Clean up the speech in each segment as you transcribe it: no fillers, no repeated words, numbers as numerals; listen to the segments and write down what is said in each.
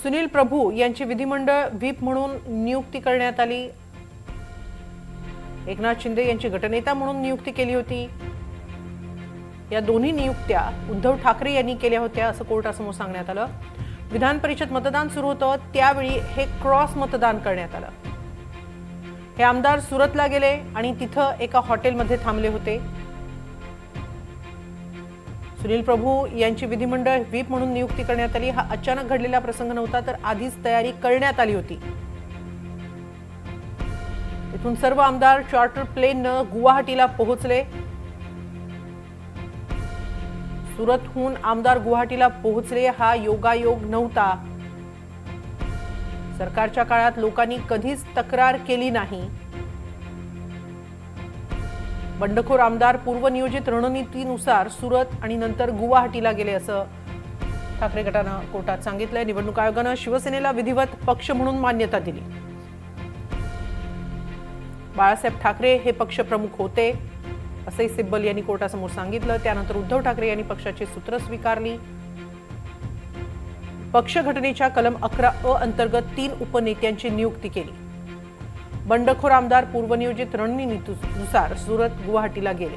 सुनील प्रभू यांची विधिमंडळ व्हीप म्हणून नियुक्ती करण्यात आली। एकनाथ शिंदे यांची गटनेता म्हणून नियुक्ती केली होती। या दोन्ही नियुक्त्या उद्धव ठाकरे यांनी केल्या होत्या असं कोर्टासमोर सांगण्यात आलं। विधान परिषद मतदान सुरू होतं त्यावेळी हे क्रॉस मतदान करण्यात आलं। हे आमदार सुरतला गेले आणि तिथं एका हॉटेलमध्ये थांबले होते। सुनील प्रभू यांची विधिमंडळ व्हीप म्हणून नियुक्ती करण्यात आली। हा अचानक घडलेला प्रसंग नव्हता तर आधीच तयारी करण्यात आली होती। तिथून सर्व आमदार चार्टर प्लेननं गुवाहाटीला पोहोचले। सुरतहून आमदार गुवाहाटीला पोहोचले हा योगायोग नव्हता। सरकारच्या काळात लोकांनी कधीच तक्रार केली नाही। बंडखोर आमदार पूर्वनियोजित रणनीतीनुसार सुरत आणि नंतर गुवाहाटीला गेले असं ठाकरे गटानं कोर्टात सांगितलंय। निवडणूक आयोगानं शिवसेनेला विधिवत पक्ष म्हणून मान्यता दिली। बाळासाहेब ठाकरे हे पक्ष प्रमुख होते असंही सिब्बल यांनी कोर्टासमोर सांगितलं। त्यानंतर उद्धव ठाकरे यांनी पक्षाची सूत्र स्वीकारली। पक्ष घटनेच्या कलम 11 अ अंतर्गत 3 उपनेत्यांची नियुक्ती केली। बंडखोर आमदार पूर्वनियोजित रणनीतीनुसार सुरत गुवाहाटीला गेले।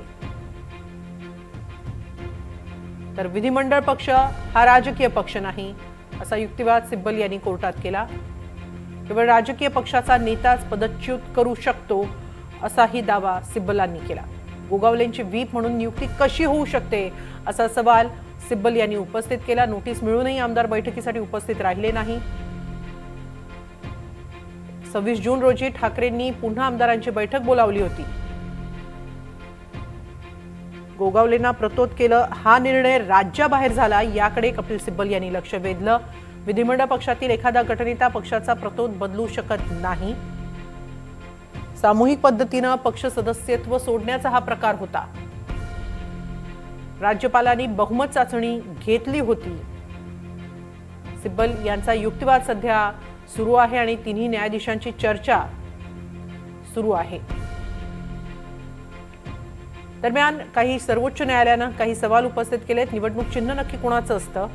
तर विधिमंडळ पक्ष हा राजकीय पक्ष नाही असा युक्तिवाद सिब्बल यांनी कोर्टात केला। केवळ राजकीय पक्षाचा नेताच पदच्युत करू शकतो असाही दावा सिब्बलांनी केला। गोगावलेंची व्हीप म्हणून नियुक्ती कशी होऊ शकते असा सवाल सिब्बल यांनी उपस्थित केला। नोटीस मिळूनही आमदार बैठकीसाठी उपस्थित राहिले नाही। 26 जून रोजी ठाकरेंनी पुन्हा आमदारांची बैठक बोलावली होती। गोगावलेंना प्रतोद केलं हा निर्णय राज्याबाहेर झाला याकडे कपिल सिब्बल यांनी लक्ष वेधलं। विधिमंडळ पक्षातील एखादा गटनेता पक्षाचा प्रतोद बदलू शकत नाही। सामूहिक पद्धतीनं पक्ष सदस्यत्व सोडण्याचा हा प्रकार होता। राज्यपालांनी बहुमत चाचणी घेतली होती। सिब्बल यांचा युक्तिवाद सध्या सुरू आहे आणि तिन्ही न्यायाधीशांची चर्चा सुरू आहे। दरम्यान काही सर्वोच्च न्यायालयानं काही सवाल उपस्थित केलेत। निवडणूक चिन्ह नक्की कोणाचं असतं?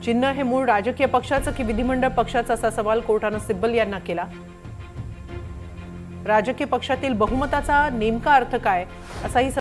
चिन्ह हे मूळ राजकीय पक्षाचं की विधिमंडळ पक्षाचं असा सवाल कोर्टानं सिब्बल यांना केला। राजकीय पक्षातील बहुमताचा नेमका अर्थ काय असाही